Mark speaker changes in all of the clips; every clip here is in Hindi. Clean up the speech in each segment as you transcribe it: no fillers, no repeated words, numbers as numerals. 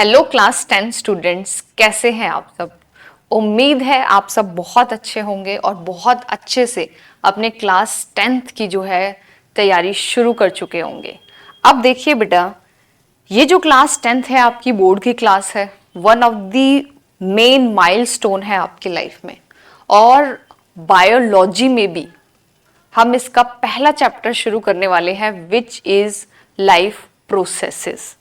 Speaker 1: हेलो क्लास 10 स्टूडेंट्स, कैसे हैं आप सब। उम्मीद है आप सब बहुत अच्छे होंगे और बहुत अच्छे से अपने क्लास 10th की जो है तैयारी शुरू कर चुके होंगे। अब देखिए बेटा, ये जो क्लास 10th है आपकी बोर्ड की क्लास है, one of the main milestone है आपकी लाइफ में। और बायोलॉजी में भी हम इसका पहला चैप्टर शुरू करने वाले हैं, विच इज लाइफ प्रोसेसेस।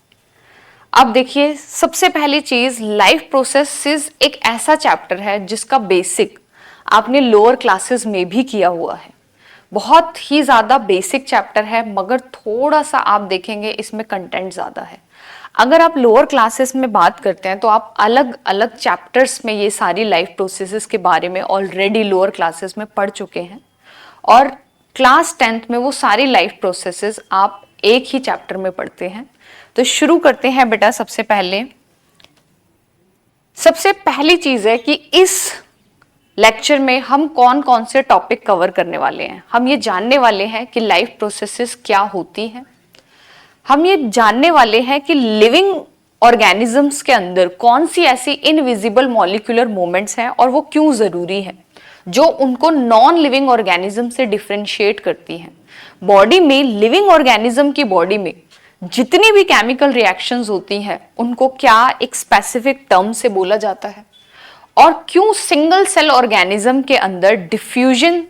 Speaker 1: अब देखिए, सबसे पहली चीज, लाइफ प्रोसेसेस एक ऐसा चैप्टर है जिसका बेसिक आपने लोअर क्लासेस में भी किया हुआ है। बहुत ही ज्यादा बेसिक चैप्टर है, मगर थोड़ा सा आप देखेंगे इसमें कंटेंट ज्यादा है। अगर आप लोअर क्लासेस में बात करते हैं तो आप अलग अलग चैप्टर्स में ये सारी लाइफ प्रोसेसेस के बारे में ऑलरेडी लोअर क्लासेस में पढ़ चुके हैं, और क्लास 10th में वो सारी लाइफ प्रोसेसेस आप एक ही चैप्टर में पढ़ते हैं। तो शुरू करते हैं बेटा। सबसे पहली चीज है कि इस लेक्चर में हम कौन कौन से टॉपिक कवर करने वाले हैं। हम ये जानने वाले हैं कि लाइफ प्रोसेसेस क्या होती हैं। हम ये जानने वाले हैं कि लिविंग ऑर्गेनिजम्स के अंदर कौन सी ऐसी इनविजिबल मॉलिक्यूलर मूवमेंट्स हैं और वो क्यों जरूरी है, जो उनको नॉन लिविंग ऑर्गेनिज्म से डिफरेंशिएट करती हैं। बॉडी में, लिविंग ऑर्गेनिज्म की बॉडी में जितनी भी केमिकल रिएक्शंस होती हैं उनको क्या एक स्पेसिफिक टर्म से बोला जाता है, और क्यों सिंगल सेल ऑर्गेनिज्म के अंदर डिफ्यूजन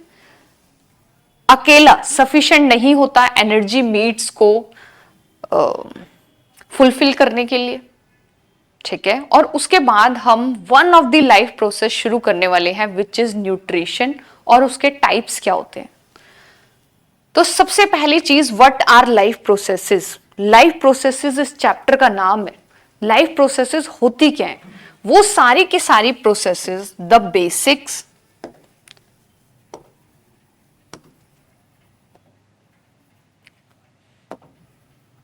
Speaker 1: अकेला सफिशिएंट नहीं होता एनर्जी नीड्स को फुलफिल करने के लिए। ठीक है, और उसके बाद हम one of the life process शुरू करने वाले हैं, विच इज न्यूट्रिशन, और उसके टाइप्स क्या होते हैं। तो सबसे पहली चीज, what our life processes. Life processes इस चैप्टर का नाम है। लाइफ प्रोसेसेस होती क्या है? वो सारी की सारी processes, the basics,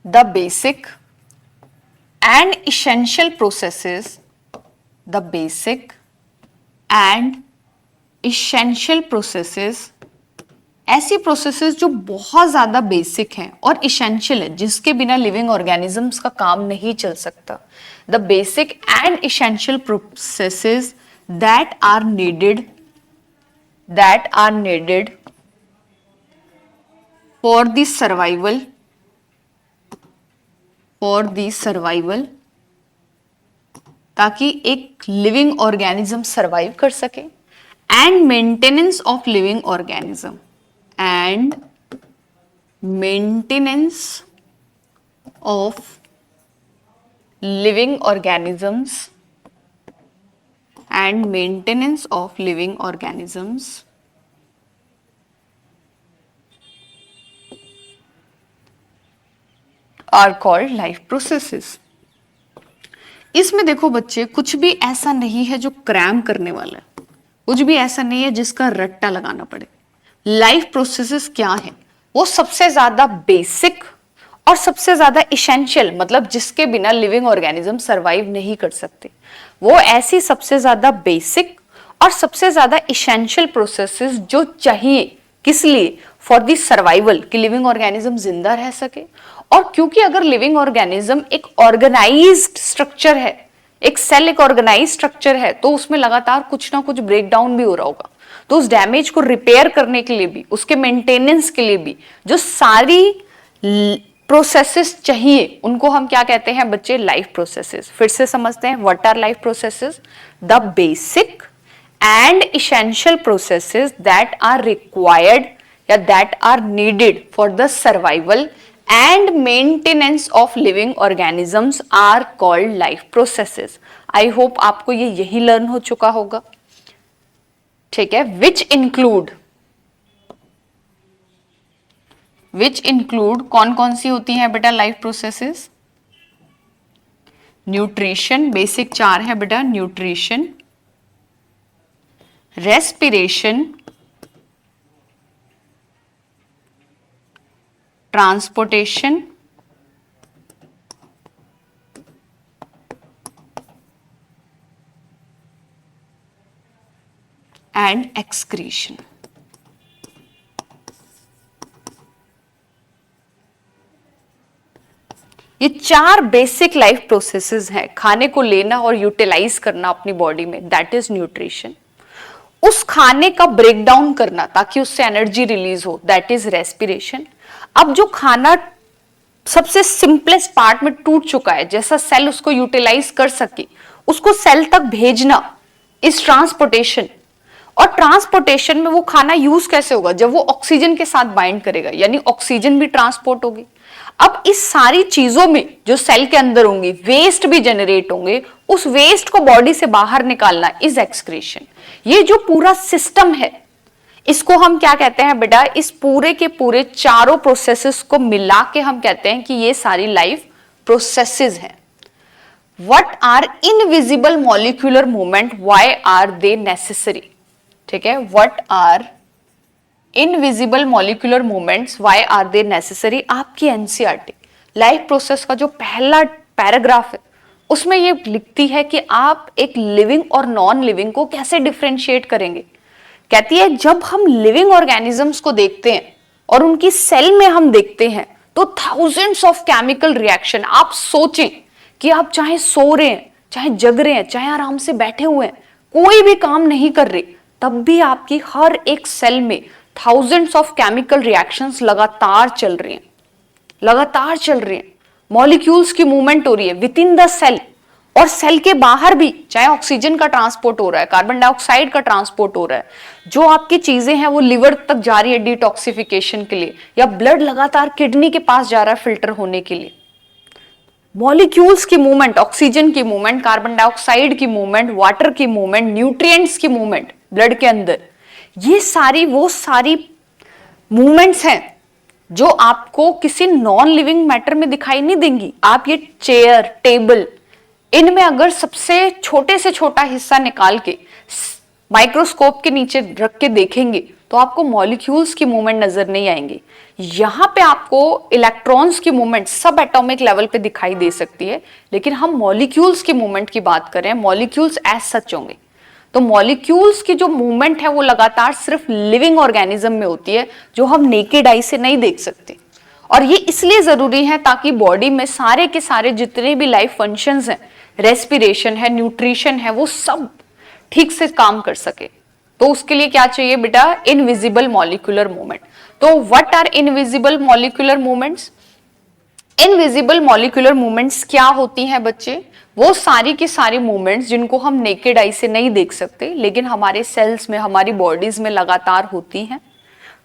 Speaker 1: the basic and essential processes, the basic and essential processes, ऐसी प्रोसेसेस जो बहुत ज्यादा बेसिक हैं और इसेंशियल है, जिसके बिना लिविंग ऑर्गेनिजम्स का काम नहीं चल सकता। The basic and essential processes that are needed for the survival, ताकि एक लिविंग ऑर्गेनिज्म सर्वाइव कर सके, and maintenance of living organism, and maintenance of living organisms, and maintenance of living organisms are called life processes. इसमें देखो बच्चे, कुछ भी ऐसा नहीं है जो क्रैम करने वाला है, कुछ भी ऐसा नहीं है जिसका रट्टा लगाना पड़े। लाइफ प्रोसेसेस क्या है? वो सबसे ज्यादा बेसिक और सबसे ज्यादा इसेंशियल, मतलब जिसके बिना लिविंग ऑर्गेनिज्म सरवाइव नहीं कर सकते, वो ऐसी सबसे ज्यादा बेसिक और सबसे ज्यादा इसेंशियल प्रोसेसेस जो चाहिए, किस लिए? फॉर द सर्वाइवल, कि लिविंग ऑर्गेनिज्म जिंदा रह सके। और क्योंकि अगर लिविंग ऑर्गेनिज्म एक ऑर्गेनाइज्ड स्ट्रक्चर है, एक सेल एक ऑर्गेनाइज स्ट्रक्चर है, तो उसमें लगातार कुछ ना कुछ ब्रेक डाउन भी हो रहा होगा। तो उस डैमेज को रिपेयर करने के लिए भी, उसके मेंटेनेंस के लिए भी जो सारी प्रोसेसेस चाहिए, उनको हम क्या कहते हैं बच्चे? Life processes. फिर से समझते हैं, what our life processes? The basic and essential processes that are required या that are needed for the survival and maintenance of living organisms are called life processes. I hope आपको ये यही लर्न हो चुका होगा। ठीक है, which include कौन कौन सी होती हैं बेटा लाइफ प्रोसेसेस? न्यूट्रिशन, बेसिक 4 है बेटा, nutrition, respiration, transportation, and excretion. ये 4 बेसिक लाइफ प्रोसेसेस हैं, खाने को लेना और यूटिलाइज करना अपनी बॉडी में, दैट इज न्यूट्रिशन। उस खाने का ब्रेक डाउन करना ताकि उससे एनर्जी रिलीज हो, दैट इज रेस्पिरेशन। अब जो खाना सबसे सिंपलेस्ट पार्ट में टूट चुका है, जैसा सेल उसको यूटिलाइज कर सके, उसको सेल तक भेजना इज ट्रांसपोर्टेशन। और ट्रांसपोर्टेशन में वो खाना यूज कैसे होगा, जब वो ऑक्सीजन के साथ बाइंड करेगा, यानी ऑक्सीजन भी ट्रांसपोर्ट होगी। अब इस सारी चीजों में जो सेल के अंदर होंगी, वेस्ट भी जनरेट होंगे, उस वेस्ट को बॉडी से बाहर निकालना इज एक्सक्रीशन। ये जो पूरा सिस्टम है, इसको हम क्या कहते हैं बेटा, इस पूरे के पूरे चारों प्रोसेसेस को मिला के हम कहते हैं कि ये सारी लाइफ प्रोसेसेस हैं। What are invisible molecular movement, why are they necessary? ठीक है, what are invisible molecular movements, why are they necessary? आपकी एनसीईआरटी लाइफ प्रोसेस का जो पहला पैराग्राफ है, उसमें ये लिखती है कि आप एक लिविंग और नॉन लिविंग को कैसे डिफरेंशिएट करेंगे। कहती है जब हम लिविंग ऑर्गेनिजम्स को देखते हैं और उनकी सेल में हम देखते हैं तो थाउजेंड्स ऑफ केमिकल रिएक्शन। आप सोचें कि आप चाहे सो रहे हैं, चाहे जग रहे हैं, चाहे आराम से बैठे हुए हैं, कोई भी काम नहीं कर रहे, तब भी आपकी हर एक सेल में थाउजेंड्स ऑफ केमिकल रिएक्शंस लगातार चल रही हैं, लगातार चल रही हैं। मॉलिक्यूल्स की मूवमेंट हो रही है विद इन द सेल, और सेल के बाहर भी चाहे ऑक्सीजन का ट्रांसपोर्ट हो रहा है, कार्बन डाइऑक्साइड का ट्रांसपोर्ट हो रहा है, जो आपकी चीजें हैं वो लिवर तक जा रही है डिटॉक्सिफिकेशन के लिए, या ब्लड लगातार किडनी के पास जा रहा है फिल्टर होने के लिए। मॉलिक्यूल्स की मूवमेंट, ऑक्सीजन की मूवमेंट, कार्बन डाइऑक्साइड की मूवमेंट, वाटर की मूवमेंट, न्यूट्रिएंट्स की मूवमेंट ब्लड के अंदर, ये सारी वो सारी मूवमेंट्स हैं जो आपको किसी नॉन लिविंग मैटर में दिखाई नहीं देंगी। आप ये चेयर, टेबल, इनमें अगर सबसे छोटे से छोटा हिस्सा निकाल के माइक्रोस्कोप के नीचे रख के देखेंगे तो आपको मॉलिक्यूल्स की मूवमेंट नजर नहीं आएंगी। यहां पे आपको इलेक्ट्रॉन्स की मूवमेंट सब एटॉमिक लेवल पे दिखाई दे सकती है, लेकिन हम मॉलिक्यूल्स की मूवमेंट की बात करें, मॉलिक्यूल्स एज सच होंगे। तो मॉलिक्यूल्स की जो मूवमेंट है वो लगातार सिर्फ लिविंग ऑर्गेनिज्म में होती है, जो हम नेकेड आई से नहीं देख सकते। और ये इसलिए जरूरी है ताकि बॉडी में सारे के सारे जितने भी लाइफ फंक्शंस हैं, रेस्पिरेशन है, न्यूट्रिशन है, वो सब ठीक से काम कर सके। तो उसके लिए क्या चाहिए बेटा, इनविजिबल मॉलिक्यूलर मूवमेंट। तो what are invisible molecular movements? Invisible molecular movements क्या होती हैं बच्चे? वो सारी की सारी मूवमेंट्स जिनको हम नेकेड आई से नहीं देख सकते, लेकिन हमारे सेल्स में, हमारी बॉडीज में लगातार होती हैं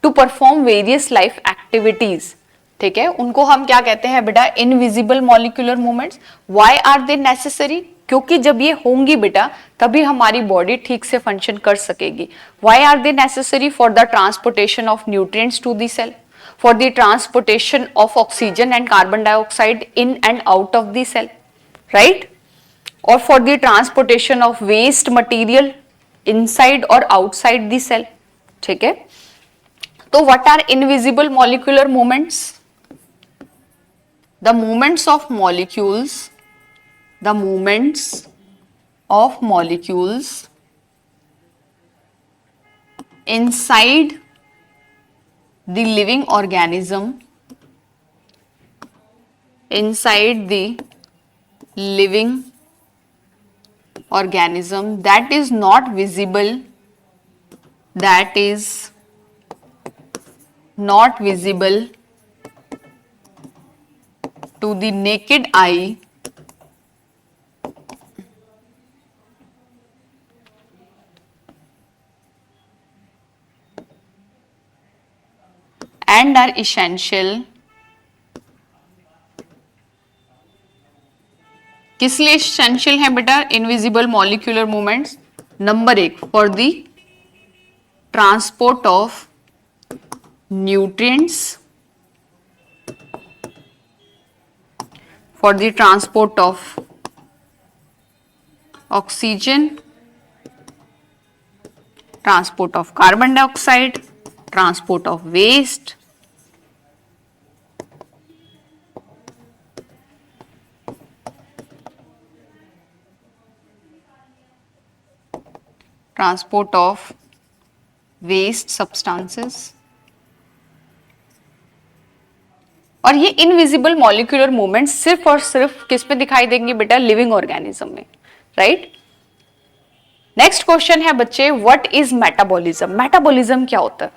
Speaker 1: to perform various life activities. ठीक है, उनको हम क्या कहते हैं बेटा, invisible molecular movements. Why are they necessary? क्योंकि जब ये होंगी बेटा तभी हमारी बॉडी ठीक से फंक्शन कर सकेगी। Why are they necessary? For the transportation of nutrients to the cell, for the transportation of oxygen and carbon dioxide in and out of the cell, right? Or for the transportation of waste material inside or outside the cell. ठीक है, तो what are invisible molecular movements? The movements of molecules, the movements of molecules inside the living organism, inside the living organism, that is not visible, that is not visible to the naked eye, and are essential किस लिए essential है बेटा invisible molecular movements? Number 1, for the transport of nutrients, for the transport of oxygen, transport of carbon dioxide, transport of waste, transport of waste substances, और ये इनविजिबल मॉलिक्यूलर मूवमेंट सिर्फ और सिर्फ किस में दिखाई देंगी बेटा? लिविंग ऑर्गेनिज्म में, राइट? नेक्स्ट क्वेश्चन है बच्चे, व्हाट इज मेटाबॉलिज्म? मेटाबॉलिज्म क्या होता है?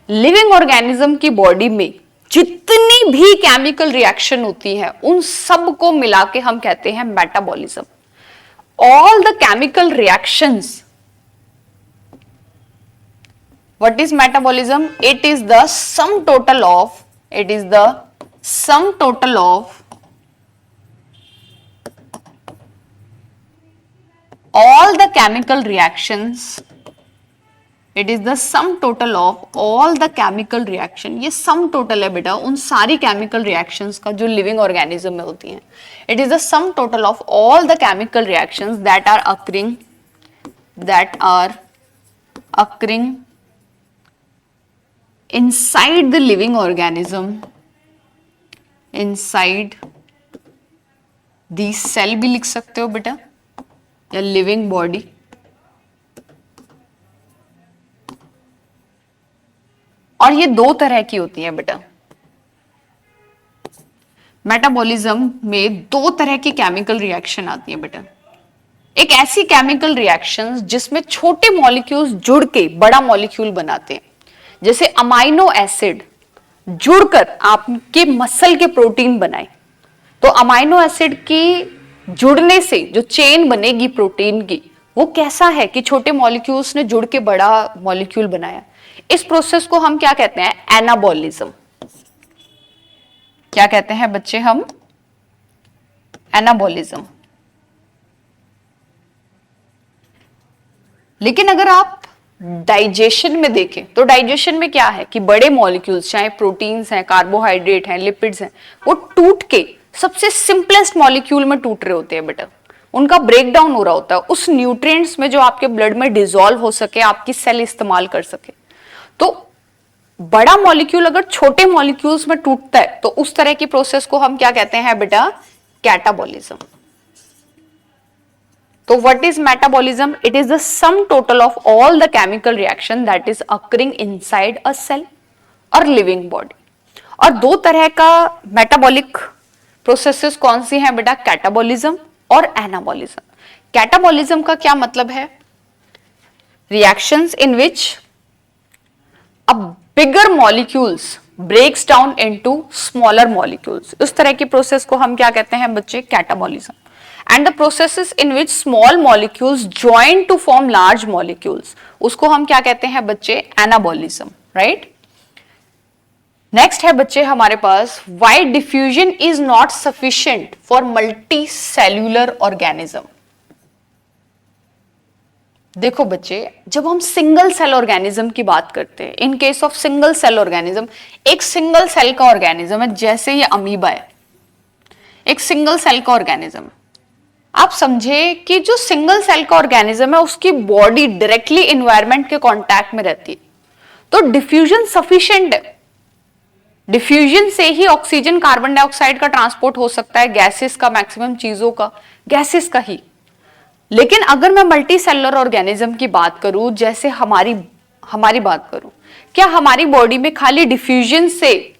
Speaker 1: लिविंग ऑर्गेनिज्म की बॉडी में जितनी भी केमिकल रिएक्शन होती है उन सब को मिला के हम कहते हैं metabolism. All the chemical reactions, what is metabolism? It is the sum total of all the chemical reactions. It is the sum total of all the chemical reaction. ये sum total है बेटा उन सारी chemical reactions का जो living organism में होती हैं. It is the sum total of all the chemical reactions that are occurring inside the living organism, inside the cell भी लिख सकते हो बेटा, या living body, और ये दो तरह की होती है बेटा। मेटाबॉलिज्म में दो तरह की केमिकल रिएक्शन आती है बेटा। एक ऐसी केमिकल रिएक्शन जिसमें छोटे मॉलिक्यूल्स जुड़ के बड़ा मॉलिक्यूल बनाते हैं, जैसे अमाइनो एसिड जुड़कर आपके मसल के प्रोटीन बनाए, तो अमाइनो एसिड की जुड़ने से जो चेन बनेगी प्रोटीन की, वो कैसा है कि छोटे मॉलिक्यूल्स ने जुड़ के बड़ा मॉलिक्यूल बनाया। इस प्रोसेस को हम क्या कहते हैं? एनाबॉलिज्म। क्या कहते हैं बच्चे हम? एनाबॉलिज्म। लेकिन अगर आप डाइजेशन में देखें तो डाइजेशन में क्या है कि बड़े मॉलिक्यूल्स, चाहे प्रोटीन्स हैं, कार्बोहाइड्रेट हैं, लिपिड्स हैं, वो टूट के सबसे सिंपलेस्ट मॉलिक्यूल में टूट रहे होते हैं बेटा। उनका ब्रेक डाउन हो रहा होता है उस न्यूट्रिएंट्स में जो आपके ब्लड में डिसॉल्व हो सके, आपकी सेल इस्तेमाल कर सके। तो बड़ा मॉलिक्यूल अगर छोटे मॉलिक्यूल्स में टूटता है तो उस तरह की प्रोसेस को हम क्या कहते हैं बेटा? कैटाबॉलिज्म। तो what is metabolism? It is the sum total of all the chemical reaction that is occurring inside a cell or living body. और दो तरह का मेटाबॉलिक प्रोसेसेस कौन सी हैं बेटा? कैटाबॉलिज्म और एनाबॉलिज्म। कैटाबॉलिज्म का क्या मतलब है? Reactions in which a bigger molecules breaks down into smaller molecules. उस तरह की प्रोसेस को हम क्या कहते हैं बच्चे? Catabolism. And the processes in which small molecules join to form large molecules, उसको हम क्या कहते हैं बच्चे? Anabolism, right? नेक्स्ट है बच्चे हमारे पास, why diffusion is not sufficient for multicellular organism। देखो बच्चे, जब हम सिंगल सेल ऑर्गेनिज्म की बात करते हैं, in case of single cell organism, एक सिंगल सेल का ऑर्गेनिज्म है, जैसे ये अमीबा है, एक सिंगल सेल का ऑर्गेनिज्म। आप समझे कि जो सिंगल सेल का ऑर्गेनिज्म है उसकी बॉडी डायरेक्टली एनवायरनमेंट के कांटेक्ट में रहती है, तो डिफ्यूजन सफिशिएंट है। डिफ्यूजन से ही ऑक्सीजन, कार्बन डाइऑक्साइड का ट्रांसपोर्ट हो सकता है, गैसेस का, मैक्सिमम चीजों का गैसेस का ही। लेकिन अगर मैं मल्टी सेलुलर ऑर्गेनिज्म की बात करूं, जैसे हमारी बात करूं, क्या हमारी बॉडी में खाली डिफ्यूजन से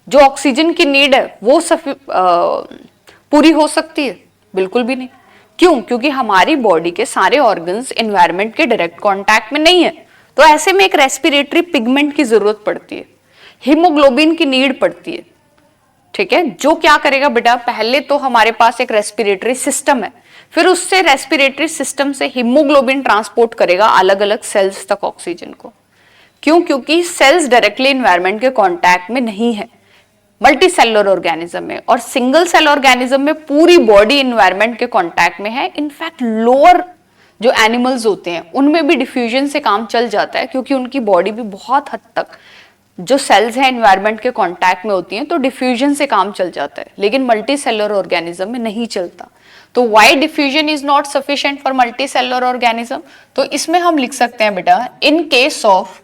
Speaker 1: जो ऑक्सीजन की नीड है वो पूरी हो सकती है? बिल्कुल भी नहीं। क्यों? क्योंकि हमारी बॉडी के सारे ऑर्गन्स एनवायरनमेंट के डायरेक्ट कांटेक्ट में नहीं है, तो ऐसे में एक रेस्पिरेटरी पिगमेंट की जरूरत पड़ती है, हीमोग्लोबिन की नीड पड़ती है, ठीक है? जो क्या करेगा बेटा, पहले तो हमारे पास एक रेस्पिरेटरी सिस्टम है, फिर उससे रेस्पिरेटरी सिस्टम से हीमोग्लोबिन ट्रांसपोर्ट करेगा अलग अलग सेल्स तक ऑक्सीजन को। क्यों? क्योंकि सेल्स डायरेक्टली एनवायरनमेंट के कांटेक्ट में नहीं है मल्टी सेलुलर ऑर्गेनिज्म में, और सिंगल सेल ऑर्गेनिज्म में पूरी बॉडी एनवायरनमेंट के कांटेक्ट में है। इनफैक्ट लोअर जो एनिमल्स होते हैं उनमें भी डिफ्यूजन से काम चल जाता है, क्योंकि उनकी बॉडी भी बहुत हद तक जो सेल्स हैं एनवायरनमेंट के कांटेक्ट में होती हैं, तो डिफ्यूजन से काम चल जाता है, लेकिन मल्टी सेलुलर ऑर्गेनिज्म में नहीं चलता। तो why diffusion is not sufficient for multi cellular organism? तो इसमें हम लिख सकते हैं बेटा, in case of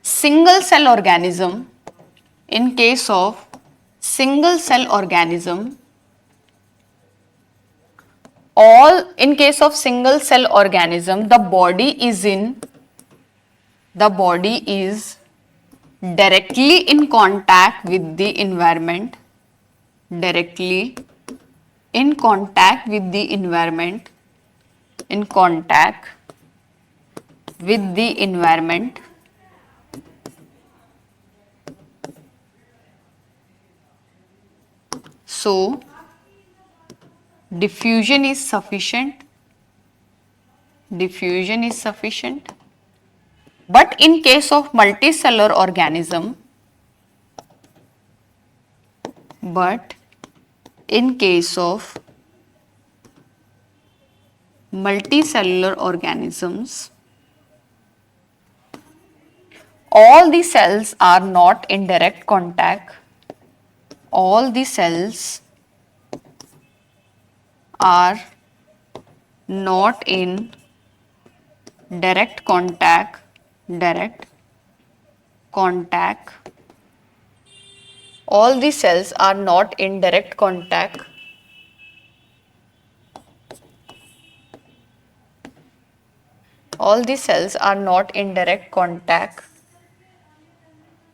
Speaker 1: single cell organism, in case of single cell organism, in case of single cell organism, the body is directly in contact with the environment, directly in contact with the environment, in contact with the environment, so diffusion is sufficient, diffusion is sufficient. But in case of multicellular organism, but in case of multicellular organisms, all the cells are not in direct contact, all the cells are not in direct contact, direct contact, all the cells are not in direct contact all the cells are not in direct contact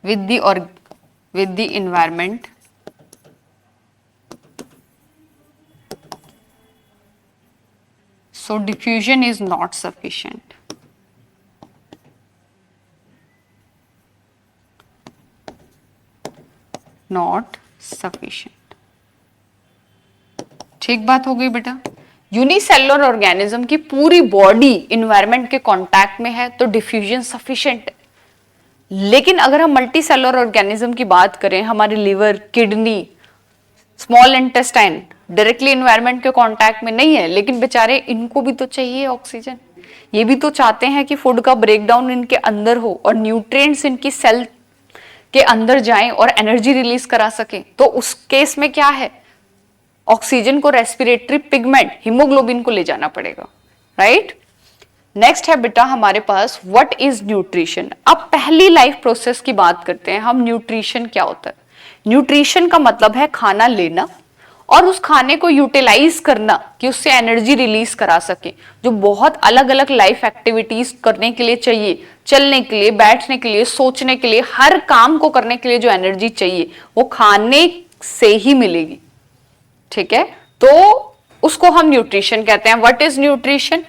Speaker 1: with the environment, so diffusion is not sufficient. Not sufficient. ठीक बात हो गई बेटा। यूनिसेलुलर ऑर्गेनिज्म की पूरी बॉडी इन्वायरमेंट के कांटेक्ट में है तो डिफ्यूजन सफिशिएंट है। लेकिन अगर हम मल्टी सेलुलर ऑर्गेनिज्म की बात करें, हमारे liver, kidney, small intestine directly environment के कांटेक्ट में नहीं है, लेकिन बेचारे इनको भी तो चाहिए ऑक्सीजन, ये भी तो चाहते हैं कि फूड का ब्रेकडाउन इनके अंदर हो और न्यूट्रिएंट्स इनकी सेल के अंदर जाएं और एनर्जी रिलीज करा सकें। तो उस केस में क्या है, ऑक्सीजन को रेस्पिरेटरी पिगमेंट हीमोग्लोबिन को ले जाना पड़ेगा, राइट। नेक्स्ट है बेटा हमारे पास व्हाट इज न्यूट्रिशन। अब पहली लाइफ प्रोसेस की बात करते हैं हम, न्यूट्रिशन क्या होता है। न्यूट्रिशन का मतलब है खाना लेना और उस खाने को यूटिलाइज करना कि उससे एनर्जी रिलीज करा सके, जो बहुत अलग अलग लाइफ एक्टिविटीज करने के लिए चाहिए, चलने के लिए, बैठने के लिए, सोचने के लिए, हर काम को करने के लिए जो एनर्जी चाहिए वो खाने से ही मिलेगी, ठीक है। तो उसको हम न्यूट्रिशन कहते हैं। What is nutrition?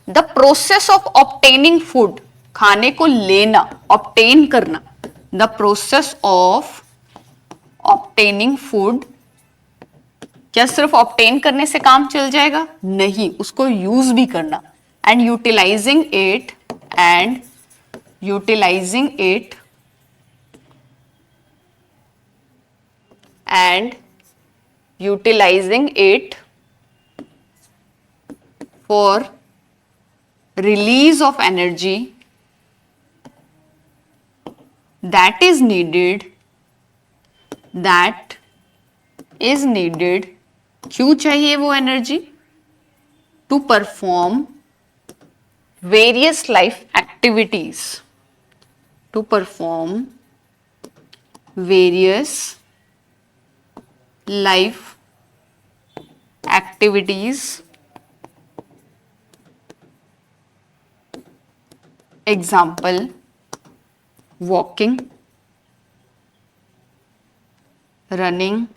Speaker 1: The process of obtaining food, खाने को लेना, ऑब्टेन करना, the process of obtaining food. क्या सिर्फ ऑब्टेन करने से काम चल जाएगा? नहीं, उसको यूज भी करना। And utilizing it, and utilizing it, and utilizing it for release of energy that is needed, that is needed, क्यों चाहिए वो energy? to perform various life activities, to perform various life activities, example walking, running,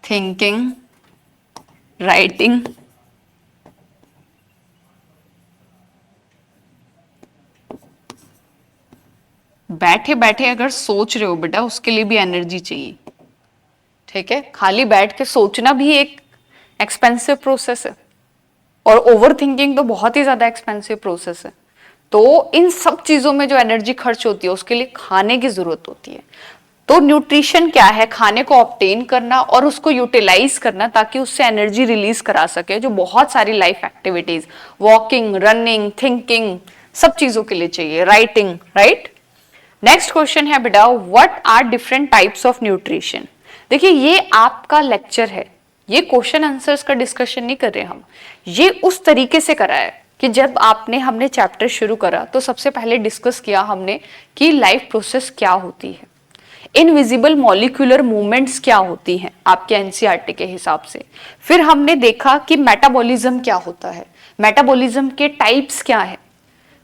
Speaker 1: thinking, writing, बैठे बैठे अगर सोच रहे हो बेटा, उसके लिए भी एनर्जी चाहिए, ठीक है। खाली बैठ के सोचना भी एक एक्सपेंसिव प्रोसेस है और ओवर थिंकिंग तो बहुत ही ज्यादा एक्सपेंसिव प्रोसेस है। तो इन सब चीजों में जो एनर्जी खर्च होती है उसके लिए खाने की जरूरत होती है। तो न्यूट्रिशन क्या है? खाने को ऑब्टेन करना और उसको यूटिलाइज करना ताकि उससे एनर्जी रिलीज करा सके, जो बहुत सारी life activities, walking, running, thinking, सब चीजों के लिए चाहिए, राइटिंग, राइट। नेक्स्ट क्वेश्चन है बेटा what are different types of nutrition. देखिए ये आपका लेक्चर है, ये क्वेश्चन आंसर्स का डिस्कशन नहीं कर रहे हम, ये उस तरीके से करा है कि जब हमने चैप्टर शुरू करा तो सबसे पहले डिस्कस किया हमने कि लाइफ प्रोसेस क्या होती है, इनविजिबल मॉलिक्यूलर मूवमेंट्स क्या होती हैं आपके एनसीईआरटी के हिसाब से। फिर हमने देखा कि मेटाबॉलिज्म क्या होता है, मेटाबॉलिज्म के टाइप्स क्या है।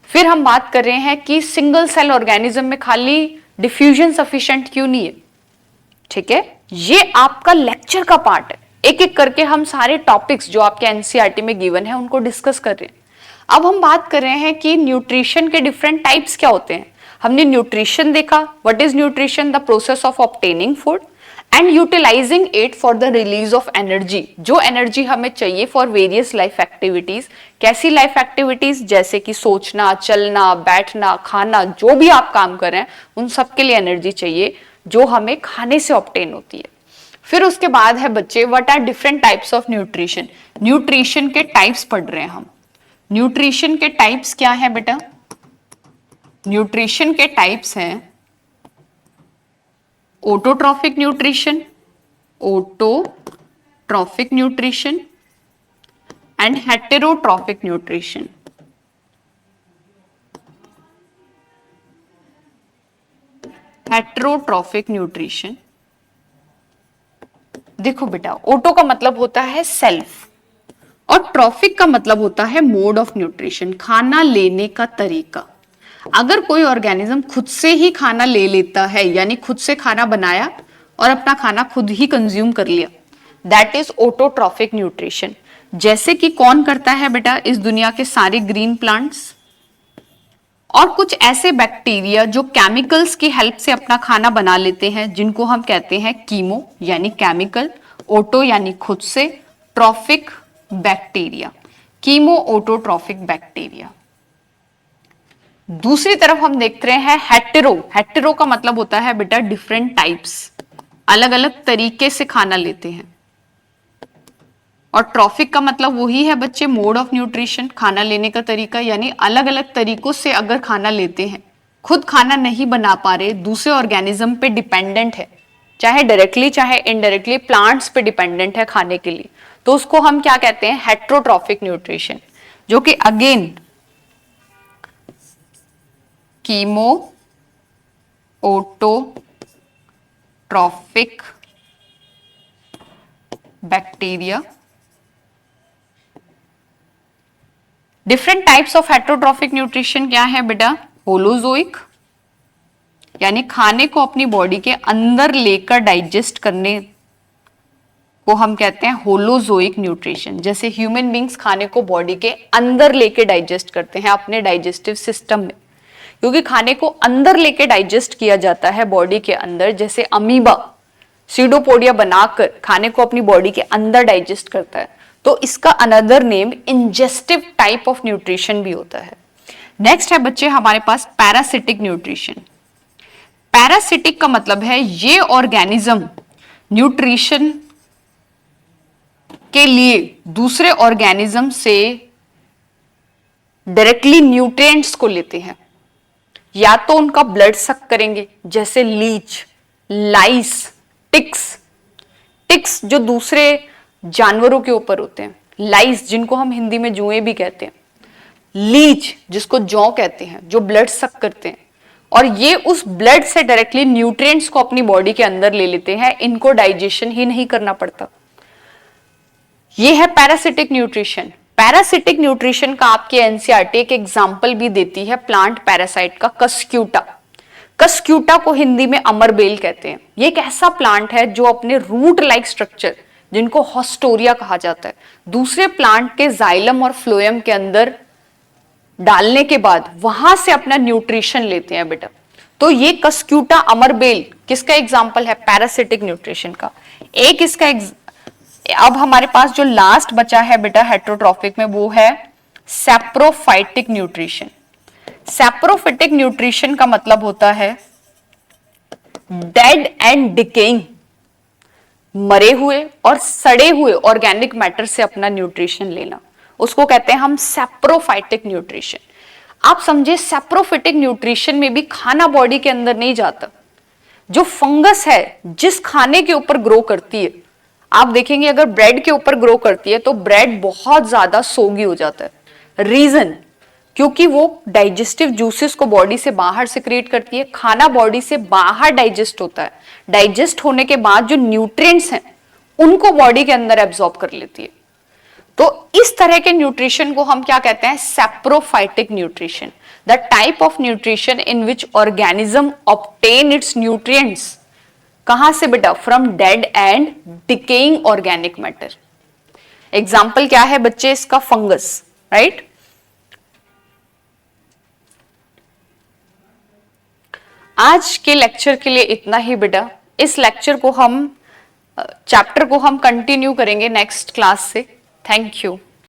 Speaker 1: फिर हम बात कर रहे हैं कि सिंगल सेल ऑर्गेनिज्म में खाली डिफ्यूजन सफिशिएंट क्यों नहीं है। ठीक है, ये आपका लेक्चर का पार्ट है, एक एक करके हम सारे टॉपिक्स जो आपके एनसीईआरटी में गिवन है उनको डिस्कस कर रहे हैं। अब हम बात कर रहे हैं कि न्यूट्रिशन के डिफरेंट टाइप्स क्या होते हैं। हमने न्यूट्रिशन देखा, what is nutrition, the process of obtaining food and utilizing it for the release of energy, जो एनर्जी हमें चाहिए फॉर वेरियस लाइफ एक्टिविटीज। कैसी लाइफ एक्टिविटीज, जैसे कि सोचना, चलना, बैठना, खाना, जो भी आप काम कर रहे हैं उन सब के लिए एनर्जी चाहिए जो हमें खाने से ऑब्टेन होती है। फिर उसके बाद है बच्चे what are different types of nutrition. Nutrition के टाइप्स पढ़ रहे हैं हम। न्यूट्रिशन के टाइप्स क्या है बेटा? न्यूट्रिशन के टाइप्स हैं autotrophic nutrition, autotrophic nutrition and heterotrophic nutrition. Heterotrophic nutrition, देखो बेटा, ऑटो का मतलब होता है सेल्फ और ट्रॉफिक का मतलब होता है मोड ऑफ न्यूट्रिशन, खाना लेने का तरीका। अगर कोई ऑर्गेनिज्म खुद से ही खाना ले लेता है, यानी खुद से खाना बनाया और अपना खाना खुद ही कंज्यूम कर लिया, दैट इज ऑटोट्रॉफिक न्यूट्रिशन। जैसे कि कौन करता है बेटा? इस दुनिया के सारे ग्रीन प्लांट्स और कुछ ऐसे बैक्टीरिया जो केमिकल्स की हेल्प से अपना खाना बना लेते हैं, जिनको हम कहते हैं कीमो यानी केमिकल, ऑटो यानी खुद से, trophic bacteria, chemo autotrophic bacteria. दूसरी तरफ हम देख रहे हैं हेटेरो। हेटेरो का मतलब होता है बेटा डिफरेंट टाइप्स, अलग अलग तरीके से खाना लेते हैं। और ट्रॉफिक का मतलब वही है बच्चे मोड ऑफ न्यूट्रिशन, खाना लेने का तरीका, यानी अलग अलग तरीकों से अगर खाना लेते हैं, खुद खाना नहीं बना पा रहे, दूसरे ऑर्गेनिज्म पे डिपेंडेंट है, चाहे डायरेक्टली चाहे इनडायरेक्टली प्लांट्स पे डिपेंडेंट है खाने के लिए, तो उसको हम क्या कहते हैं? हेटेरोट्रॉफिक न्यूट्रिशन, जो कि again chemo autotrophic bacteria. Different types of heterotrophic nutrition क्या है बेटा? होलोजोइक, यानी खाने को अपनी बॉडी के अंदर लेकर डाइजेस्ट करने को हम कहते हैं होलोजोइक न्यूट्रिशन। जैसे ह्यूमन बींग्स खाने को बॉडी के अंदर लेके डाइजेस्ट करते हैं अपने डाइजेस्टिव सिस्टम में, क्योंकि खाने को अंदर लेके डाइजेस्ट किया जाता है बॉडी के अंदर, जैसे अमीबा सीडोपोडिया बनाकर खाने को अपनी बॉडी के अंदर डाइजेस्ट करता है, तो इसका another name ingestive type of nutrition भी होता है। नेक्स्ट है बच्चे हमारे पास पैरासिटिक न्यूट्रिशन। पैरासिटिक का मतलब है ये ऑर्गेनिज्म न्यूट्रिशन के लिए दूसरे ऑर्गेनिज्म से डायरेक्टली न्यूट्रिएंट्स को लेते हैं, या तो उनका ब्लड सक करेंगे, जैसे लीच, लाइस, टिक्स। टिक्स जो दूसरे जानवरों के ऊपर होते हैं, लाइस जिनको हम हिंदी में जुएं भी कहते हैं, लीच जिसको जौ कहते हैं, जो ब्लड सक करते हैं, और ये उस ब्लड से डायरेक्टली न्यूट्रिएंट्स को अपनी बॉडी के अंदर ले लेते हैं, इनको डाइजेशन ही नहीं करना पड़ता। ये है पैरासिटिक न्यूट्रिशन। पैरासिटिक न्यूट्रिशन का आपके एनसीईआरटी एक एग्जांपल भी देती है प्लांट पैरासाइट का, कस्क्यूटा। कस्क्यूटा को हिंदी में अमरबेल कहते हैं। ये एक ऐसा प्लांट है जो अपने रूट लाइक स्ट्रक्चर, जिनको हॉस्टोरिया कहा जाता है, दूसरे प्लांट के जाइलम और फ्लोएम के अंदर डालने के बाद वहां से अपना न्यूट्रिशन लेते हैं बेटा। तो ये कस्क्यूटा अमरबेल किसका एग्जांपल है? पैरासिटिक न्यूट्रिशन का। एक इसका अब हमारे पास जो लास्ट बचा है बेटा हेटेरोट्रॉफिक में, वो है सैप्रोफाइटिक न्यूट्रिशन। सैप्रोफाइटिक न्यूट्रिशन का मतलब होता है डेड एंड डिकेइंग, मरे हुए और सड़े हुए ऑर्गेनिक मैटर से अपना न्यूट्रिशन लेना, उसको कहते हैं हम सैप्रोफाइटिक न्यूट्रिशन। आप समझे, सैप्रोफाइटिक न्यूट्रिशन में भी खाना बॉडी के अंदर नहीं जाता। जो फंगस है जिस खाने के ऊपर ग्रो करती है, आप देखेंगे अगर ब्रेड के ऊपर ग्रो करती है तो ब्रेड बहुत ज्यादा सोगी हो जाता है। रीजन, क्योंकि वो डाइजेस्टिव जूसेस को बॉडी से बाहर सिक्रेट करती है, खाना बॉडी से बाहर डाइजेस्ट होता है, डाइजेस्ट होने के बाद जो न्यूट्रिएंट्स हैं उनको बॉडी के अंदर एब्जॉर्ब कर लेती है। तो इस तरह के न्यूट्रिशन को हम क्या कहते हैं? Saprophytic nutrition, the type of nutrition in which organism obtain it's nutrients. कहां से बेटा? From dead and decaying organic matter. Example क्या है बच्चे इसका? Fungus, right? आज के लेक्चर के लिए इतना ही बेटा। इस लेक्चर को हम चैप्टर को हम कंटिन्यू करेंगे नेक्स्ट क्लास से। Thank you.